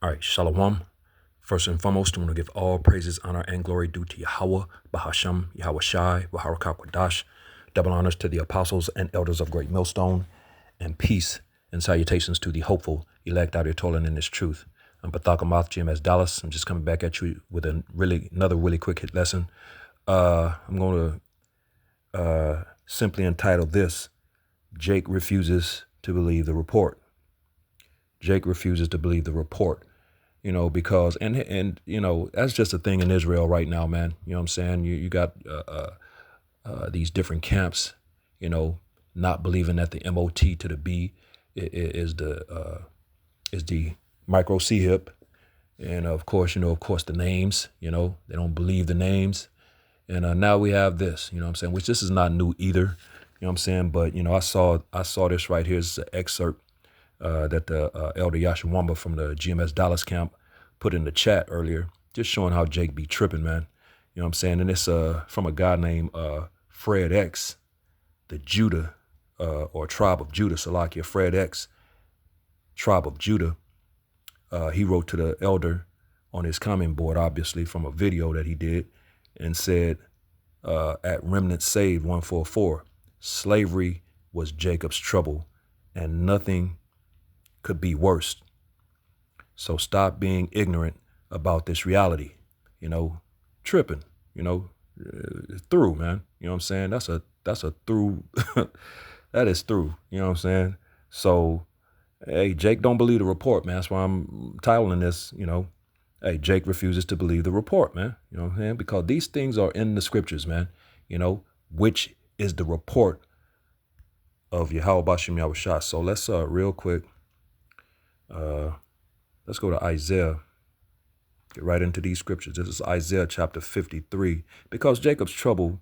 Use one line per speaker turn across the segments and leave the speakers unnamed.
All right, Shalom. First and foremost, I want to give all praises, honor, and glory due to Yahweh, Bahasham, Yahweh Shai, Baharakah Kwadash. Double honors to the apostles and elders of Great Millstone, and peace and salutations to the hopeful elect out here toiling in this truth. I'm Bathakamath, GMS Dallas. I'm just coming back at you with another really quick hit lesson. I'm going to simply entitle this, Jake Refuses to Believe the Report. Jake refuses to believe the report. Because that's just a thing in Israel right now, man. You know what I'm saying? You got these different camps, not believing that the MOT to the B is the micro C hip, and of course the names. They don't believe the names, and now we have this. You know what I'm saying? Which this is not new either. You know what I'm saying? But I saw this right here. It's an excerpt that the Elder Yashawamba from the GMS Dallas camp put in the chat earlier, just showing how Jake be tripping, man. You know what I'm saying? And it's from a guy named Fred X, the Judah, or Tribe of Judah, Salakia, Fred X, Tribe of Judah. He wrote to the elder on his comment board, obviously, from a video that he did, and said, at Remnant Saved 144, slavery was Jacob's trouble, and nothing could be worse. So stop being ignorant about this reality, tripping, through, man. You know what I'm saying? That's a through, that is through, you know what I'm saying? So, hey, Jake don't believe the report, man. That's why I'm titling this, hey, Jake refuses to believe the report, man. You know what I'm saying? Because these things are in the scriptures, man, which is the report of Yahweh Bashem Yahweh Shah. So let's real quick, let's go to Isaiah, get right into these scriptures. This is Isaiah chapter 53, because Jacob's trouble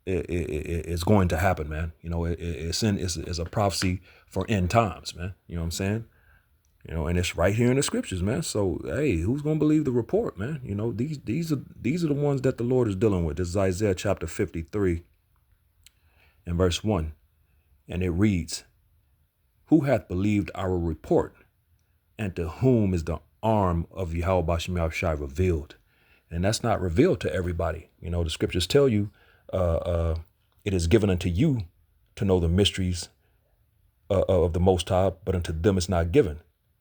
is going to happen, man. It's a prophecy for end times, man. You know what I'm saying? And it's right here in the scriptures, man. So, hey, who's going to believe the report, man? These are the ones that the Lord is dealing with. This is Isaiah chapter 53 and verse 1. And it reads, who hath believed our report? And to whom is the arm of Yahweh Bashem Yahushai revealed? And that's not revealed to everybody. The scriptures tell you it is given unto you to know the mysteries of the Most High, but unto them it's not given.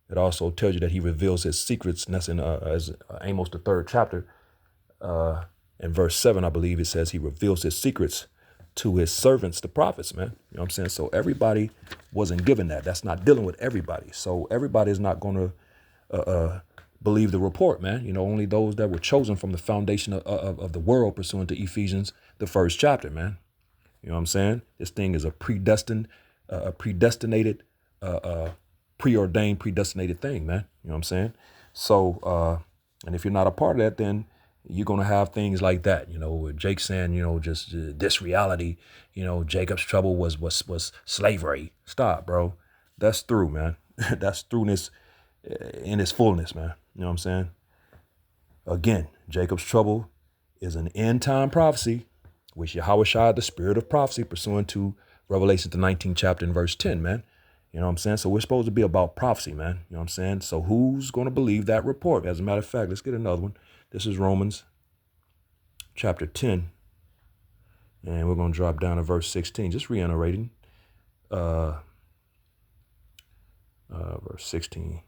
It also tells you that he reveals his secrets, and that's in Amos, the 3rd chapter. In verse 7, I believe it says he reveals his secrets to his servants, the prophets, man. You know what I'm saying? So everybody wasn't given that. That's not dealing with everybody. So everybody is not going to believe the report, man. Only those that were chosen from the foundation of the world, pursuant to Ephesians, the 1st chapter, man. You know what I'm saying? This thing is a predestinated, preordained, predestinated thing, man. You know what I'm saying? So, and if you're not a part of that, then you're going to have things like that, with Jake saying, just this reality, Jacob's trouble was slavery. Stop, bro. That's through, man. That's throughness in its fullness, man. You know what I'm saying? Again, Jacob's trouble is an end time prophecy, which Yahweh Shai, the spirit of prophecy, pursuant to Revelation, the 19th chapter and verse 10, man. You know what I'm saying? So we're supposed to be about prophecy, man. You know what I'm saying? So who's going to believe that report? As a matter of fact, let's get another one. This is Romans chapter 10, and we're going to drop down to verse 16, just reiterating verse 16.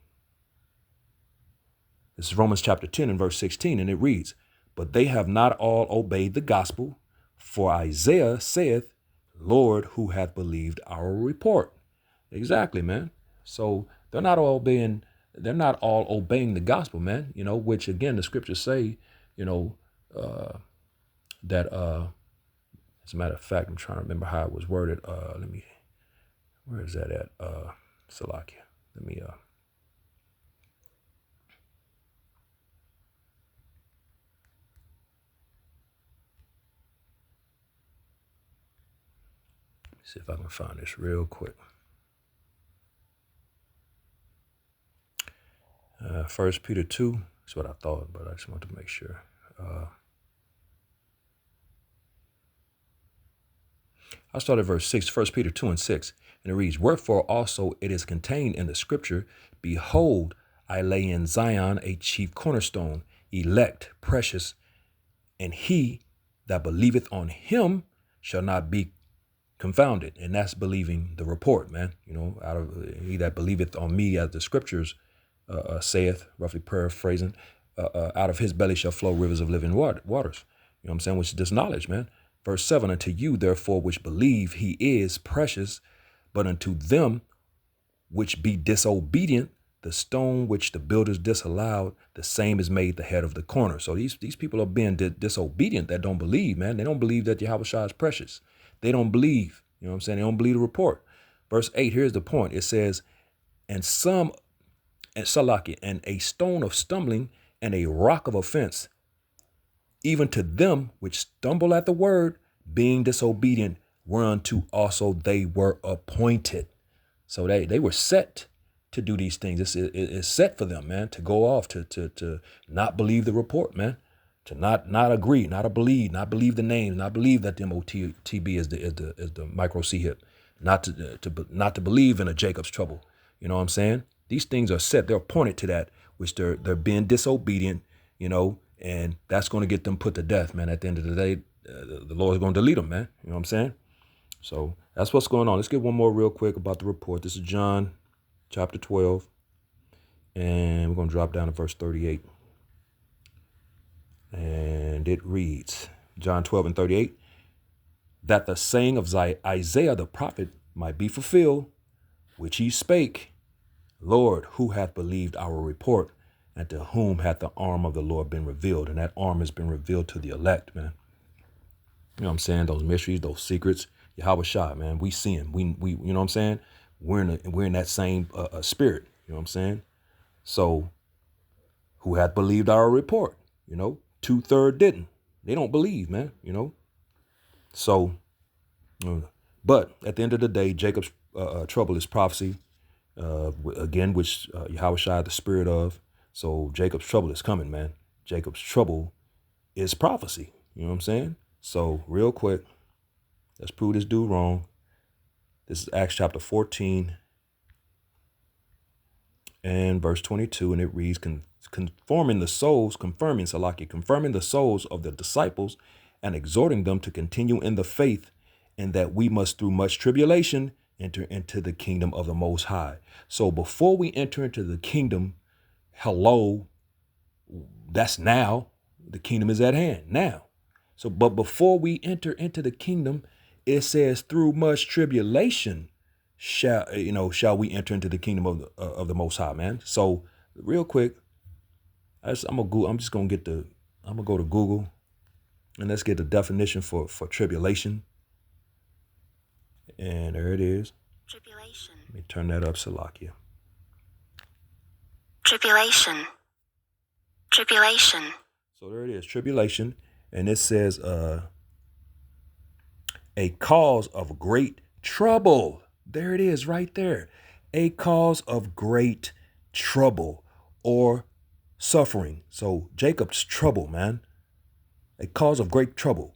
This is Romans chapter 10 and verse 16, and it reads, but they have not all obeyed the gospel, for Isaiah saith, Lord, who hath believed our report? Exactly, man. So they're not all obeying the gospel, man, which again, the scriptures say, that, as a matter of fact, I'm trying to remember how it was worded. Where is that at? Salakia. Let me, see if I can find this real quick. 1 Peter 2, that's what I thought, but I just wanted to make sure. I start at verse 6, 1 Peter 2 and 6, and it reads, wherefore also it is contained in the scripture, behold, I lay in Zion a chief cornerstone, elect, precious, and he that believeth on him shall not be confounded. And that's believing the report, man. Out of he that believeth on me, as the scriptures saith, roughly paraphrasing, out of his belly shall flow rivers of living waters. You know what I'm saying? Which is this knowledge, man. Verse 7, unto you, therefore, which believe, he is precious, but unto them which be disobedient, the stone which the builders disallowed, the same is made the head of the corner. So these people are being disobedient that don't believe, man. They don't believe that Yahushua is precious. They don't believe, you know what I'm saying? They don't believe the report. Verse 8, here's the point. It says, and Salaki, and a stone of stumbling and a rock of offense, even to them which stumble at the word, being disobedient, whereunto also they were appointed. So they were set to do these things. It's set for them, man, to go off, to not believe the report, man, to not agree, not believe the names, not believe that the MOTB is the micro C hip, not to believe in a Jacob's trouble. You know what I'm saying? These things are set. They're appointed to that, which they're being disobedient, and that's going to get them put to death, man. At the end of the day, the Lord's going to delete them, man. You know what I'm saying? So that's what's going on. Let's get one more real quick about the report. This is John chapter 12, and we're going to drop down to verse 38. And it reads, John 12 and 38, that the saying of Isaiah the prophet might be fulfilled, which he spake, Lord, who hath believed our report, and to whom hath the arm of the Lord been revealed? And that arm has been revealed to the elect, man. You know what I'm saying? Those mysteries, those secrets. Yahushua, man, we see him. We you know what I'm saying? We're in that same spirit. You know what I'm saying? So, who hath believed our report? 2/3 didn't. They don't believe, man. So, but at the end of the day, Jacob's trouble is prophecy. Again, which Yahushua the spirit of. So Jacob's trouble is coming, man. Jacob's trouble is prophecy. You know what I'm saying? So real quick, let's prove this dude wrong. This is Acts chapter 14 and verse 22, and it reads, confirming the souls of the disciples and exhorting them to continue in the faith, and that we must through much tribulation enter into the kingdom of the Most High. So before we enter into the kingdom, that's now. The kingdom is at hand now. So, but before we enter into the kingdom, it says through much tribulation shall we enter into the kingdom of the Most High, man. So real quick, I'm gonna go to Google, and let's get the definition for tribulation. And there it is.
Tribulation.
Let me turn that up, Salakia.
Tribulation. Tribulation.
So there it is, tribulation. And it says a cause of great trouble. There it is right there. A cause of great trouble or suffering. So Jacob's trouble, man. A cause of great trouble.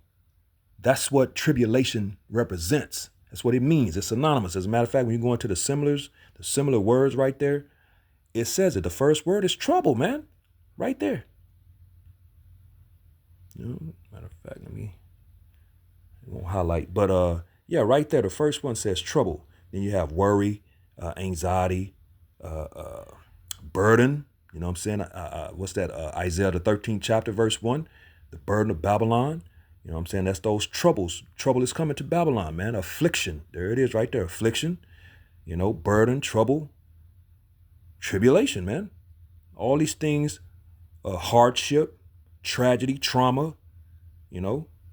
That's what tribulation represents. That's what it means. It's synonymous. As a matter of fact, when you go into the similar words right there, it says it. The first word is trouble, man. Right there. Matter of fact, I won't highlight. But yeah, right there. The first one says trouble. Then you have worry, anxiety, burden. You know what I'm saying? What's that? Isaiah the 13th chapter, verse 1. The burden of Babylon. You know what I'm saying? That's those troubles. Trouble is coming to Babylon, man. Affliction. There it is right there. Affliction. Burden, trouble, tribulation, man. All these things, hardship, tragedy, trauma,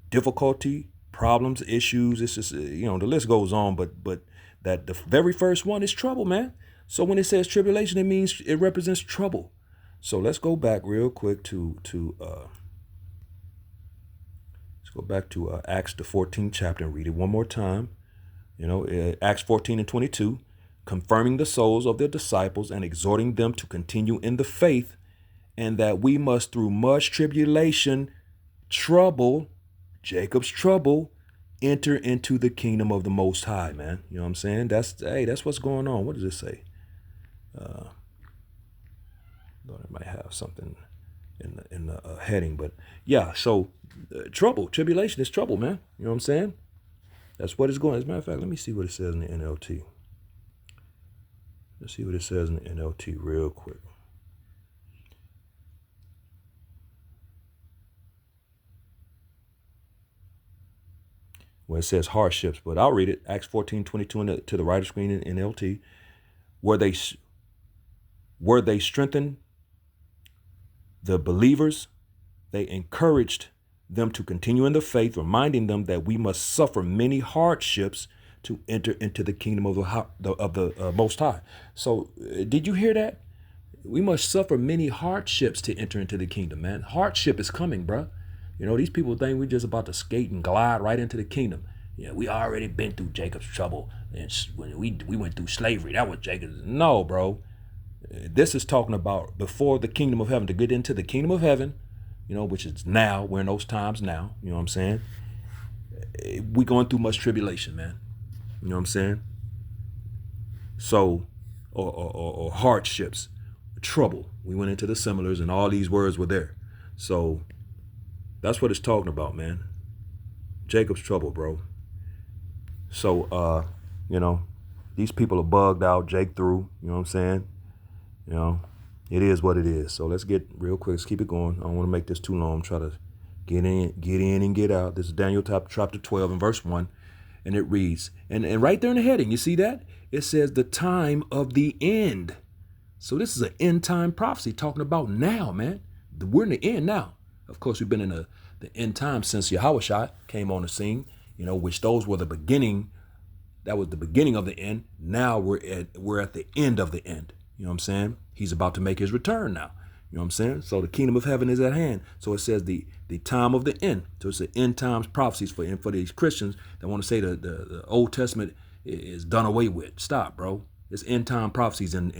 difficulty, problems, issues. It's just, the list goes on. But that the very first one is trouble, man. So when it says tribulation, it means it represents trouble. So let's go back real quick to Acts the 14th chapter and read it one more time. Acts 14 and 22, confirming the souls of their disciples and exhorting them to continue in the faith, and that we must through much tribulation, trouble, Jacob's trouble, enter into the kingdom of the Most High, man. You know what I'm saying? That's what's going on. What does it say? Thought it might have something in the heading, but yeah. So trouble, tribulation is trouble, man. You know what I'm saying? That's what it's going. As a matter of fact, let me see what it says in the NLT. Let's see what it says in the NLT real quick. Well, it says hardships, but I'll read it. Acts 14:22 to the right of screen in NLT. Where they strengthened the believers, they encouraged them to continue in the faith, reminding them that we must suffer many hardships to enter into the kingdom of the Most High. So, did you hear that? We must suffer many hardships to enter into the kingdom, man. Hardship is coming, bruh. You know, these people think we're just about to skate and glide right into the kingdom. Yeah, we already been through Jacob's trouble, and when we went through slavery. That was Jacob's. No, bro. This is talking about before the kingdom of heaven, to get into the kingdom of heaven, you know, which is now. We're in those times now. You know what I'm saying? We going through much tribulation, man. You know what I'm saying? So, or hardships, trouble. We went into the similars, and all these words were there. So that's what it's talking about, man. Jacob's trouble, bro. So, you know, these people are bugged out. Jake through. You know what I'm saying? You know, it is what it is. So let's get real quick. Let's keep it going. I don't want to make this too long. Try to get in and get out. This is Daniel chapter 12 and verse 1. And it reads, and right there in the heading, you see that? It says the time of the end. So this is an end time prophecy talking about now, man. We're in the end now. Of course, we've been in the end time since Yahushua came on the scene, you know, which those were the beginning. That was the beginning of the end. Now we're at the end of the end. You know what I'm saying? He's about to make his return now. You know what I'm saying? So the kingdom of heaven is at hand. So it says the time of the end. So it's the end times prophecies for these Christians that want to say the Old Testament is done away with. Stop, bro. It's end time prophecies in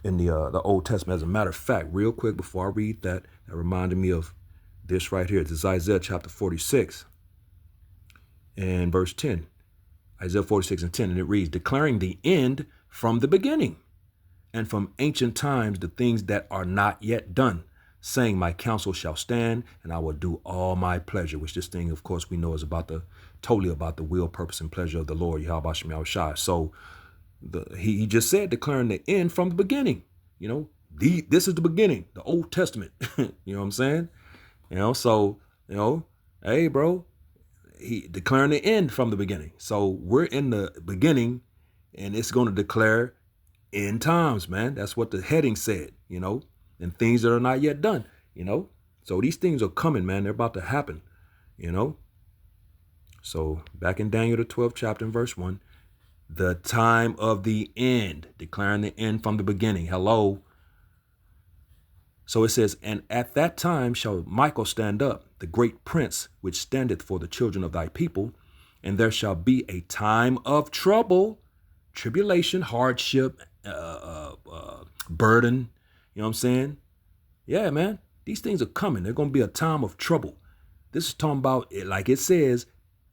the Old Testament. As a matter of fact, real quick before I read that reminded me of this right here. This is Isaiah chapter 46 and verse 10. Isaiah 46 and 10, and it reads, declaring the end from the beginning, and from ancient times the things that are not yet done, saying, my counsel shall stand, and I will do all my pleasure. Which this thing, of course, we know is totally about the will, purpose, and pleasure of the Lord, Yahweh Shem Yahushua. So he just said, declaring the end from the beginning. You know, this is the beginning, the Old Testament. You know what I'm saying? You know, so, you know, hey, bro, he declaring the end from the beginning. So we're in the beginning, and it's going to declare end times, man. That's what the heading said, you know, and things that are not yet done, you know. So these things are coming, man. They're about to happen, you know. So back in Daniel, the 12th chapter and verse 1, the time of the end, declaring the end from the beginning. Hello. So it says, and at that time shall Michael stand up, the great prince, which standeth for the children of thy people, and there shall be a time of trouble, tribulation, hardship, burden. You know what I'm saying? Yeah, man. These things are coming. They're going to be a time of trouble. This is talking about, like it says,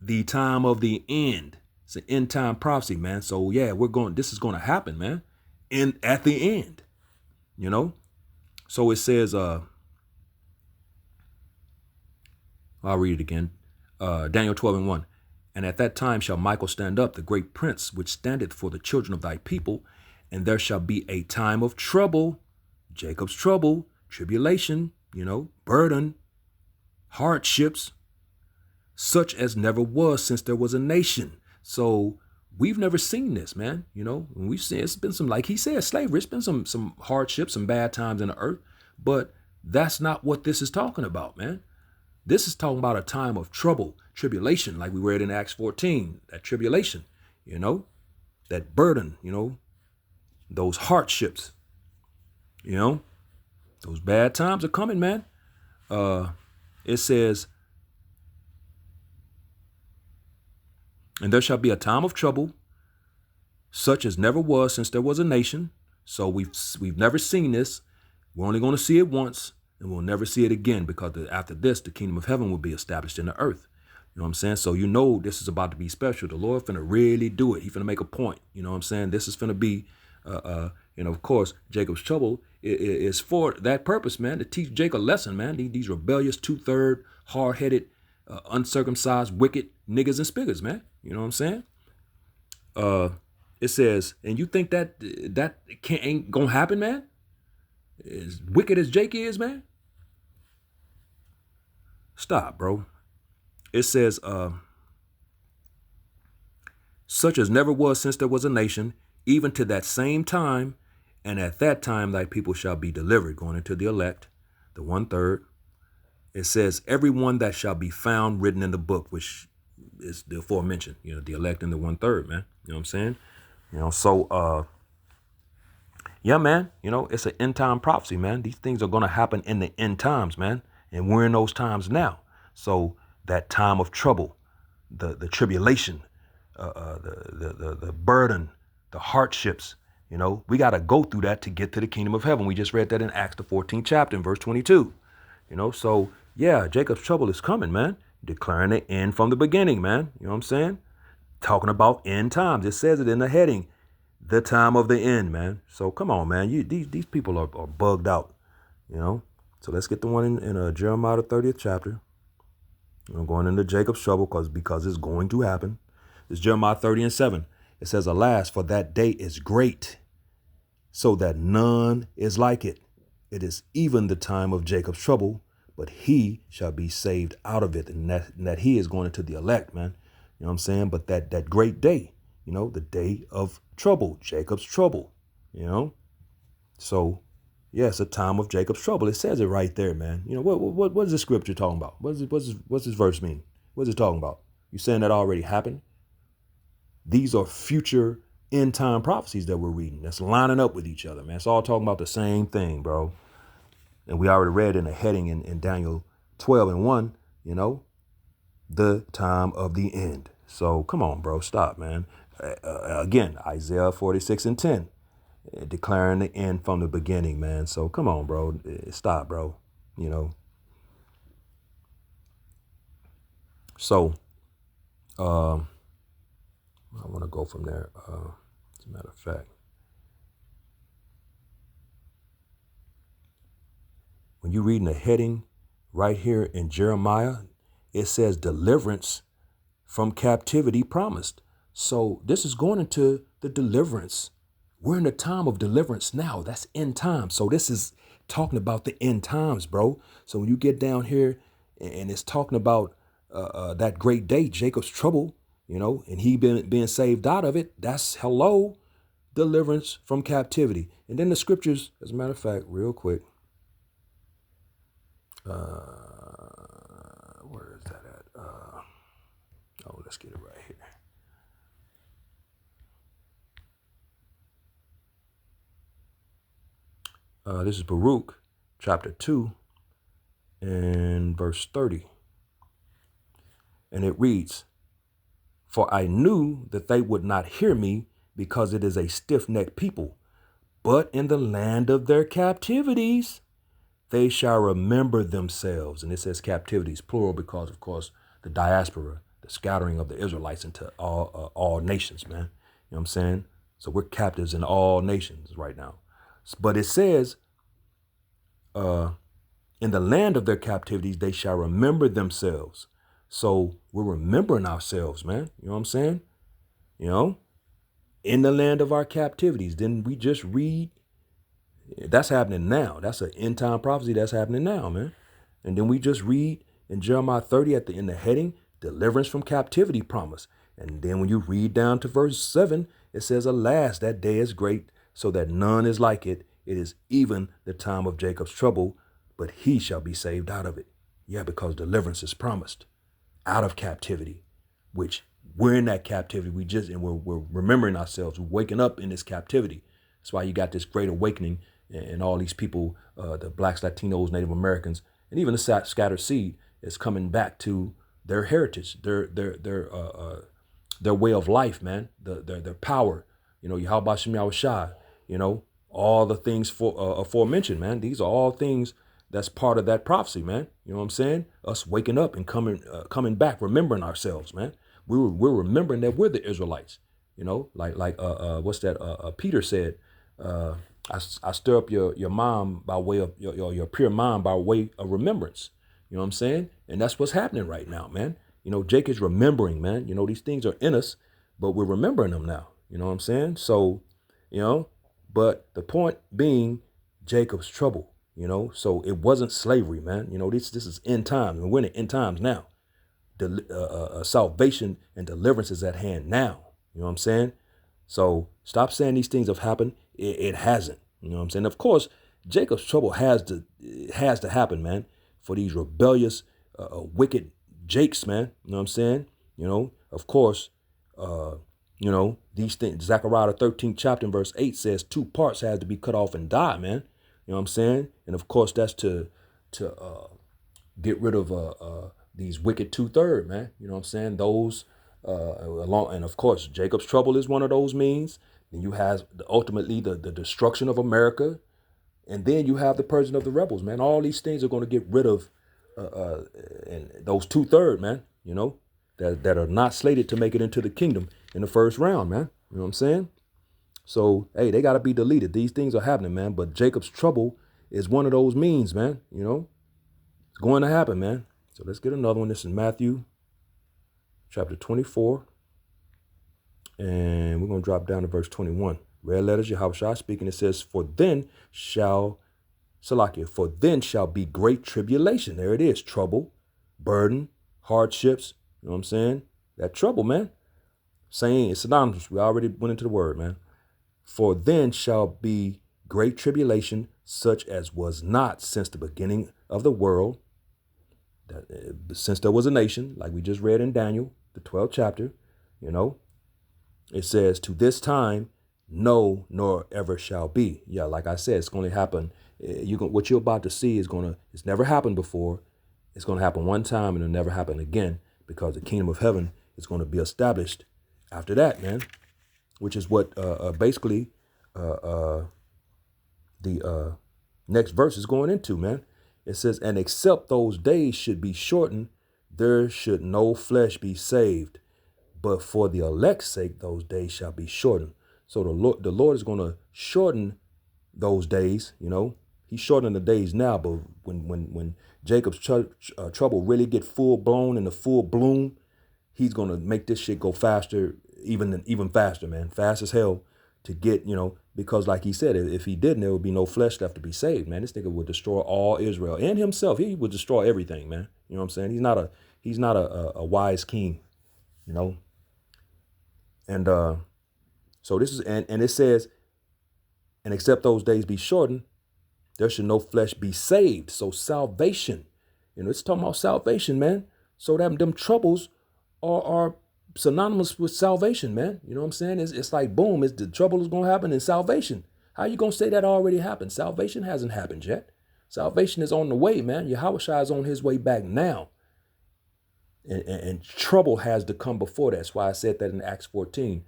the time of the end. It's an end time prophecy, man. So yeah, this is going to happen, man. At the end, you know? So it says, I'll read it again. Daniel 12 and 1. And at that time shall Michael stand up, the great prince, which standeth for the children of thy people, and there shall be a time of trouble, Jacob's trouble, tribulation, you know, burden, hardships, such as never was since there was a nation. So we've never seen this, man. You know, when we've seen, it's been some, like he said, slavery. It's been some hardships, some bad times in the earth, but that's not what this is talking about, man. This is talking about a time of trouble, tribulation, like we read in Acts 14, that tribulation, you know, that burden, you know, those hardships, you know, those bad times are coming, man. It says, and there shall be a time of trouble, such as never was since there was a nation. So we've never seen this. We're only going to see it once, and we'll never see it again, because after this, the kingdom of heaven will be established in the earth. You know what I'm saying? So you know this is about to be special. The Lord finna really do it. He finna make a point. You know what I'm saying? This is finna be, you And of course, Jacob's trouble is for that purpose, man, to teach Jacob a lesson, man. These rebellious, two-third, hard-headed, uncircumcised, wicked niggas and spiggers, man. You know what I'm saying? It says, and you think that ain't gonna happen, man? As wicked as Jake is, man? Stop, bro. It says, such as never was since there was a nation, even to that same time, and at that time thy people shall be delivered, going into the elect, the 1/3. It says, everyone that shall be found written in the book, which is the aforementioned, the elect and the 1/3, man. You know what I'm saying? So yeah, man, it's an end time prophecy, man. These things are going to happen in the end times, man. And we're in those times now. So that time of trouble, the tribulation, the burden, the hardships, we got to go through that to get to the kingdom of heaven. We just read that in Acts, the 14th chapter, in verse 22. So yeah, Jacob's trouble is coming, man. Declaring the end from the beginning, man. You know what I'm saying? Talking about end times. It says it in the heading, the time of the end, man. So come on, man. These people are bugged out, So let's get the one in Jeremiah, the 30th chapter. I'm going into Jacob's trouble because it's going to happen. It's Jeremiah 30:7. It says, alas, for that day is great, so that none is like it. It is even the time of Jacob's trouble, but he shall be saved out of it. And that he is going into the elect, man. You know what I'm saying? But that great day, the day of trouble, Jacob's trouble, So, yeah, it's a time of Jacob's trouble. It says it right there, man. What is the scripture talking about? What's this verse mean? What's it talking about? You saying that already happened? These are future end time prophecies that we're reading. That's lining up with each other, man. It's all talking about the same thing, bro. And we already read in a heading in Daniel 12:1, the time of the end. So come on, bro. Stop, man. Again, Isaiah 46:10, declaring the end from the beginning, man. So come on, bro. Stop, bro. So I want to go from there. As a matter of fact, when you read in the heading right here in Jeremiah, it says deliverance from captivity promised. So this is going into the deliverance. We're in the time of deliverance now. That's end time. So this is talking about the end times, bro. So when you get down here and it's talking about that great day, Jacob's trouble, and he being saved out of it, that's deliverance from captivity. And then the scriptures, as a matter of fact, real quick, where is that at? Let's get it right here. This is Baruch chapter 2 and verse 30. And it reads, for I knew that they would not hear me because it is a stiff-necked people, but in the land of their captivities, they shall remember themselves. And it says captivities, plural, because, of course, the diaspora, the scattering of the Israelites into all nations, man. You know what I'm saying? So we're captives in all nations right now. But it says, in the land of their captivities, they shall remember themselves. So we're remembering ourselves, man. You know what I'm saying? In the land of our captivities. Didn't we just read? That's happening now. That's an end time prophecy that's happening now, man. And then we just read in Jeremiah 30 in the heading, deliverance from captivity promise. And then when you read down to verse 7, it says, alas, that day is great, so that none is like it. It is even the time of Jacob's trouble, but he shall be saved out of it. Yeah, because deliverance is promised out of captivity, which we're in that captivity. We're remembering ourselves. We're waking up in this captivity. That's why you got this great awakening and all these people, the blacks, Latinos, Native Americans, and even the scattered seed is coming back to their heritage, their way of life, man, their power, Yahweh Shem Yahweh Shai, all the things aforementioned, man. These are all things that's part of that prophecy, man. You know what I'm saying? Us waking up and coming back, remembering ourselves, man. We're remembering that we're the Israelites, like what's that? Peter said, I stir up your mind by way of your pure mind by way of remembrance. You know what I'm saying? And that's what's happening right now, man. Jake is remembering, man. These things are in us, but we're remembering them now. You know what I'm saying? So, but the point being, Jacob's trouble. So it wasn't slavery, man. This is end times, and we're in the end times now. Salvation and deliverance is at hand now. You know what I'm saying? So stop saying these things have happened. It hasn't. You know what I'm saying? Of course, Jacob's trouble has to happen, man, for these rebellious, wicked Jakes, man. You know what I'm saying? Of course, these things. Zechariah 13th chapter and verse 8 says 2 parts has to be cut off and die, man. You know what I'm saying? And of course, that's to get rid of these wicked 2/3, man. You know what I'm saying? Those along, and of course, Jacob's trouble is one of those means. Then you have ultimately the destruction of America, and then you have the purging of the rebels, man. All these things are going to get rid of and those 2/3, man. That are not slated to make it into the kingdom in the first round, man. You know what I'm saying? So hey, they got to be deleted. These things are happening, man. But Jacob's trouble is one of those means, man. It's going to happen, man. So let's get another one. This is Matthew chapter 24. And we're going to drop down to verse 21. Red letters, Yahushua speaking. It says, for then shall be great tribulation. There it is. Trouble, burden, hardships. You know what I'm saying? That trouble, man. Saying it's synonymous. We already went into the word, man. For then shall be great tribulation, such as was not since the beginning of the world, since there was a nation, like we just read in Daniel, the 12th chapter. It says, to this time, no, nor ever shall be. Yeah, like I said, it's going to happen. What you're about to see it's never happened before. It's going to happen one time and it'll never happen again, because the kingdom of heaven is going to be established after that, man, which is what basically the next verse is going into, man. It says, and except those days should be shortened, there should no flesh be saved. But for the elect's sake, those days shall be shortened. So the Lord is going to shorten those days. He's shortening the days now. But when Jacob's trouble really get full blown and the full bloom, he's going to make this shit go faster, even faster, man. Fast as hell to get, because like he said, if he didn't, there would be no flesh left to be saved, man. This nigga would destroy all Israel and himself. He would destroy everything, man. You know what I'm saying? He's not a wise king, And so this is, and it says, and except those days be shortened, there should no flesh be saved. So salvation, it's talking about salvation, man. So them troubles are synonymous with salvation, man. You know what I'm saying? It's like, boom, the trouble is going to happen in salvation. How you going to say that already happened? Salvation hasn't happened yet. Salvation is on the way, man. Yahushua is on his way back now. And trouble has to come before that. That's why I said that in Acts 14.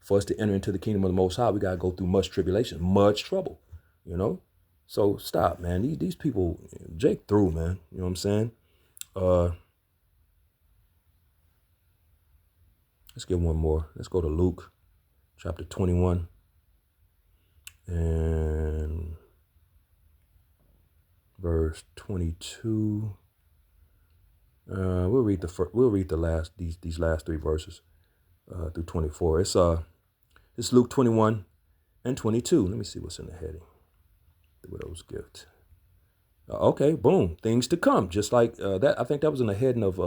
For us to enter into the kingdom of the Most High, we got to go through much tribulation, much trouble, So stop, man. These people, Jake through, man. You know what I'm saying? Let's get one more. Let's go to Luke chapter 21 and verse 22. We'll read these last 3 verses through 24. It's Luke 21 and 22. Let me see what's in the heading. The widow's gift. Okay, boom. Things to come. Just like that. I think that was in the heading of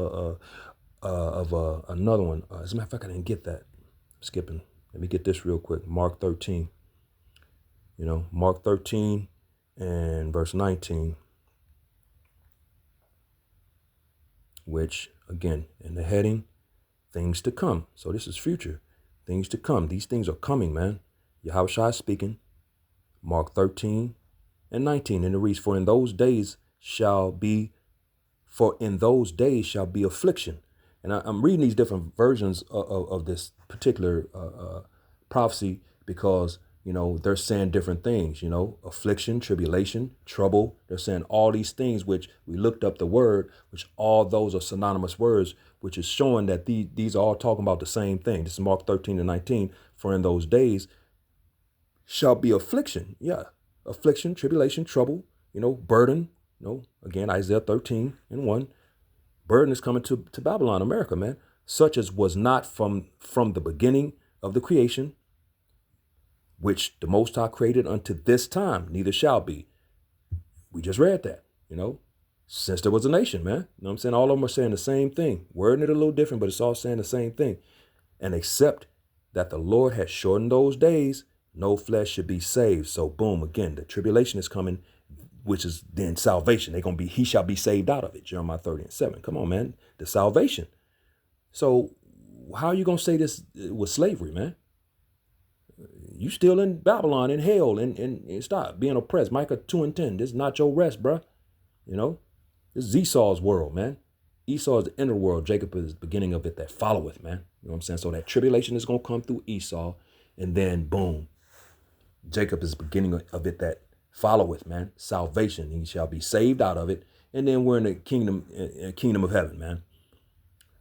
another one. As a matter of fact, I didn't get that. I'm skipping. Let me get this real quick. Mark 13. Mark 13 and verse 19. Which, again, in the heading, things to come. So this is future. Things to come. These things are coming, man. Yahushua speaking. Mark 13 and 19. And it reads, for in those days shall be affliction. And I'm reading these different versions of this particular prophecy because, they're saying different things, affliction, tribulation, trouble. They're saying all these things, which we looked up the word, which all those are synonymous words, which is showing that these are all talking about the same thing. This is Mark 13 and 19. For in those days shall be affliction. Yeah. affliction, tribulation, trouble, burden. Again, Isaiah 13:1. Burden is coming to Babylon, America, man. Such as was not from the beginning of the creation, which the Most High created unto this time, neither shall be. We just read that, since there was a nation, man. You know what I'm saying? All of them are saying the same thing. Wording it a little different, but it's all saying the same thing. And except that the Lord has shortened those days, no flesh should be saved. So boom, again, the tribulation is coming, which is then salvation. He shall be saved out of it. Jeremiah 30:7. Come on, man. The salvation. So how are you going to say this was slavery, man? You still in Babylon, in hell, and stop being oppressed. Micah 2:10. This is not your rest, bruh. This is Esau's world, man. Esau is the inner world. Jacob is the beginning of it that followeth, man. You know what I'm saying? So that tribulation is going to come through Esau, and then boom, Jacob is the beginning of it that followeth, man. Salvation. He shall be saved out of it. And then we're in the kingdom of heaven, man.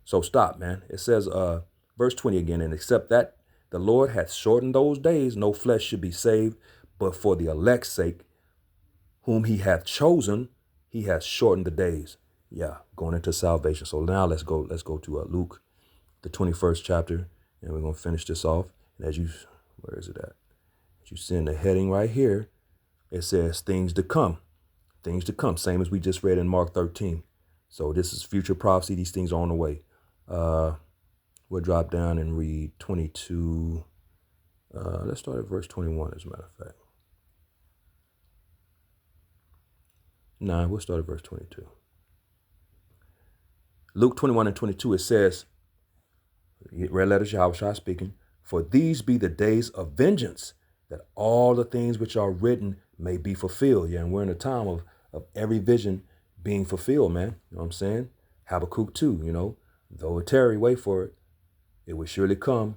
So stop, man. It says, verse 20 again, and except that the Lord hath shortened those days, no flesh should be saved, but for the elect's sake, whom he hath chosen, he hath shortened the days. Yeah, going into salvation. So now let's go to Luke, the 21st chapter, and we're going to finish this off. And where is it at? As you see in the heading right here, it says things to come, same as we just read in Mark 13. So this is future prophecy. These things are on the way. We'll drop down and read 22. Let's start at verse 21, as a matter of fact. We'll start at verse 22. Luke 21:22, it says, red letters, Yahweh speaking, for these be the days of vengeance, that all the things which are written may be fulfilled. Yeah, and we're in a time of every vision being fulfilled, man. You know what I'm saying? Habakkuk 2, though it tarry, wait for it. It will surely come.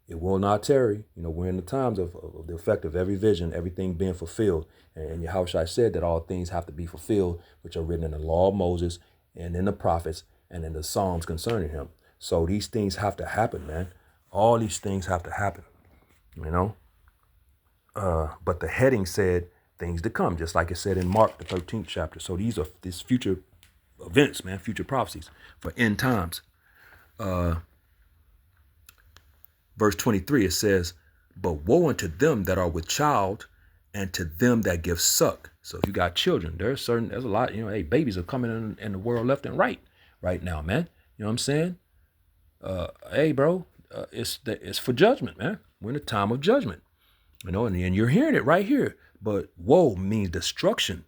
It will not tarry. We're in the times of the effect of every vision, everything being fulfilled. And Yahushua said that all things have to be fulfilled, which are written in the law of Moses and in the prophets and in the Psalms concerning him. So these things have to happen, man. All these things have to happen, But the heading said things to come, just like it said in Mark, the 13th chapter. So these future events, man, future prophecies for end times. Verse 23, it says, but woe unto them that are with child and to them that give suck. So if you got children, there's a lot, babies are coming in the world left and right now, man. You know what I'm saying? Hey, bro, it's for judgment, man. We're in a time of judgment, and you're hearing it right here. But woe means destruction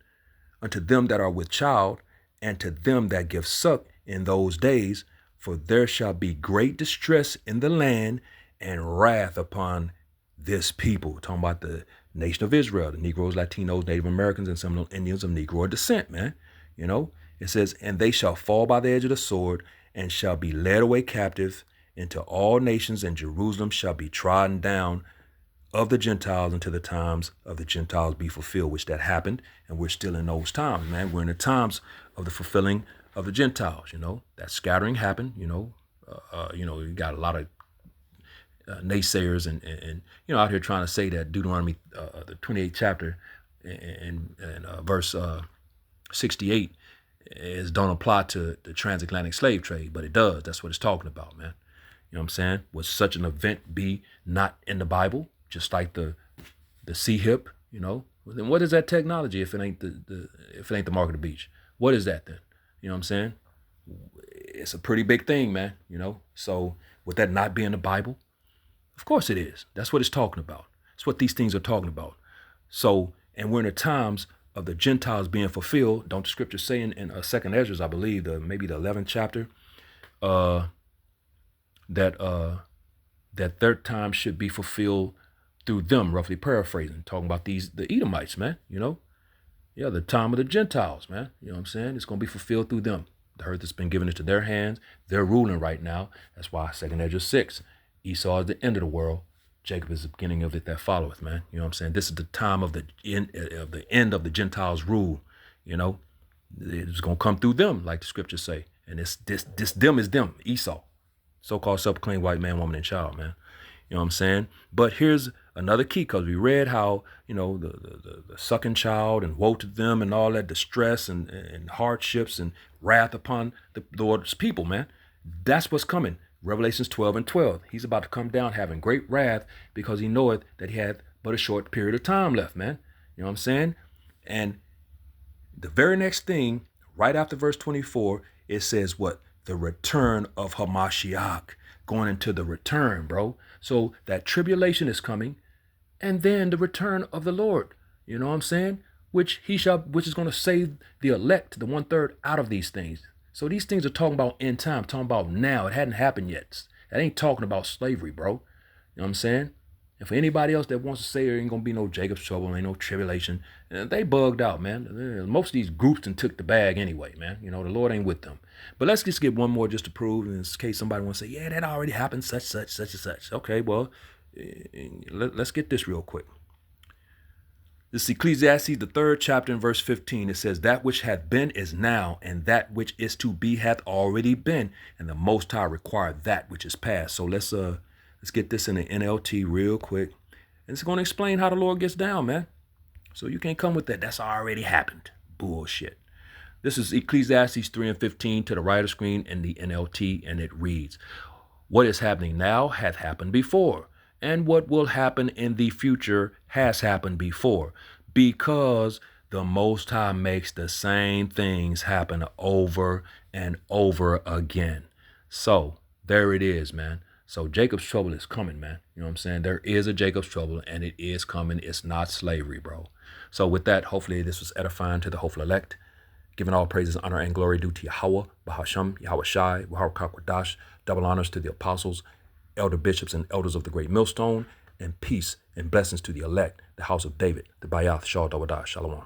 unto them that are with child and to them that give suck in those days, for there shall be great distress in the land and wrath upon this people. Talking about the nation of Israel, the Negroes, Latinos, Native Americans, and some of the Indians of Negro descent, man. It says, and they shall fall by the edge of the sword and shall be led away captive into all nations, and Jerusalem shall be trodden down of the Gentiles until the times of the Gentiles be fulfilled, which that happened. And we're still in those times, man. We're in the times of the fulfilling of the Gentiles, that scattering happened, you got a lot of naysayers and out here trying to say that Deuteronomy, the 28th chapter and verse 68 don't apply to the transatlantic slave trade, but it does. That's what it's talking about, man. You know what I'm saying? Would such an event be not in the Bible, just like the sea hip, Then what is that technology if it ain't the mark of the beach? What is that then? You know what I'm saying? It's a pretty big thing, man, So would that not be in the Bible? Of course it is. That's what it's talking about. It's what these things are talking about. So, and we're in the times of the Gentiles being fulfilled. Don't the scripture say in 2nd Ezra, I believe, maybe the 11th chapter, that their time should be fulfilled through them, roughly paraphrasing, talking about the Edomites, man, Yeah, the time of the Gentiles, man. You know what I'm saying? It's going to be fulfilled through them. The earth has been given into their hands. They're ruling right now. That's why 2nd Ezra 6, Esau is the end of the world. Jacob is the beginning of it that followeth, man. You know what I'm saying? This is the time of the end of the Gentiles' rule. It's going to come through them, like the scriptures say. And this them is them, Esau. So-called self-proclaimed white man, woman, and child, man. You know what I'm saying? But here's another key, because we read how, the sucking child and woe to them and all that distress and hardships and wrath upon the Lord's people, man. That's what's coming. Revelations 12:12. He's about to come down having great wrath because he knoweth that he had but a short period of time left, man. You know what I'm saying? And the very next thing, right after verse 24, it says what? The return of Hamashiach. Going into the return, bro. So that tribulation is coming, and then the return of the Lord. You know what I'm saying? Which is going to save the elect, the 1/3 out of these things. So these things are talking about end time, talking about now. It hadn't happened yet. That ain't talking about slavery, bro. You know what I'm saying? And for anybody else that wants to say there ain't going to be no Jacob's trouble, ain't no tribulation, they bugged out, man. Most of these groups done took the bag anyway, man. The Lord ain't with them. But let's just get one more just to prove, in case somebody wants to say, yeah, that already happened, such and such. Okay, well, let's get this real quick. This is Ecclesiastes, the 3rd chapter, in verse 15. It says, that which hath been is now, and that which is to be hath already been, and the Most High required that which is past. So let's get this in the NLT real quick. And it's going to explain how the Lord gets down, man. So you can't come with that. That's already happened. Bullshit. This is Ecclesiastes 3:15 to the right of screen in the NLT, and it reads, what is happening now hath happened before, and what will happen in the future has happened before, because the Most High makes the same things happen over and over again. So there it is, man. So Jacob's trouble is coming, man. You know what I'm saying? There is a Jacob's trouble, and it is coming. It's not slavery, bro. So with that, hopefully this was edifying to the hopeful elect. Giving all praises, honor, and glory due to Yahweh, Bahasham, Yahweh Shai, Waharakak, double honors to the apostles, elder bishops, and elders of the great millstone, and peace and blessings to the elect, the house of David, the Bayath, Shal Dawada, Shalom.